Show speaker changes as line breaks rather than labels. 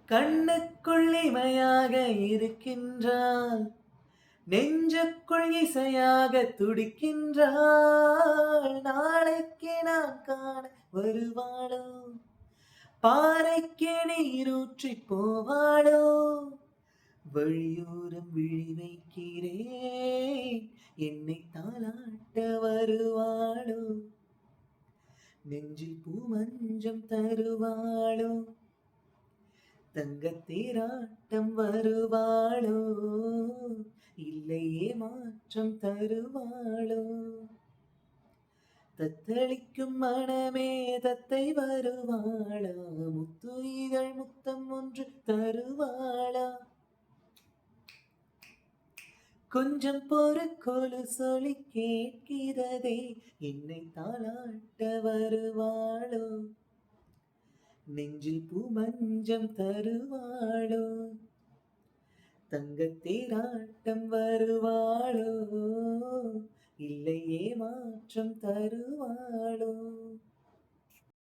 கண்ணுக்குள் இமையாக இருக்கின்றாள், நெஞ்சுக்குள் இசையாக துடிக்கின்றாள். நாளைக்கு நான் காண வருவாளோ, பாறைக்கு நீரூற்றி போவாளோ, வழியோரம் விழி வைக்கிறேன், என்னை தாளாட்ட வருவாளோ, நெஞ்சில் பூமஞ்சம் தருவாளோ, தங்கத்தேராட்டம் வருவாளோ, இல்லையே மாற்றம் தருவாளோ, தத்தளிக்கும் மனமே தத்தை வருவாளா, முத்து இதழ் முத்தம் ஒன்று தருவாளா, கொஞ்சம் பொறு கொலு சொல்லி கேட்கிறதே, என்னை தாளாட்ட வருவாளோ, நெஞ்சில் பூமஞ்சம் தருவாளோ, தங்கத்தேராட்டம் வருவாளோ, இல்லையே மாற்றம் தருவாளோ.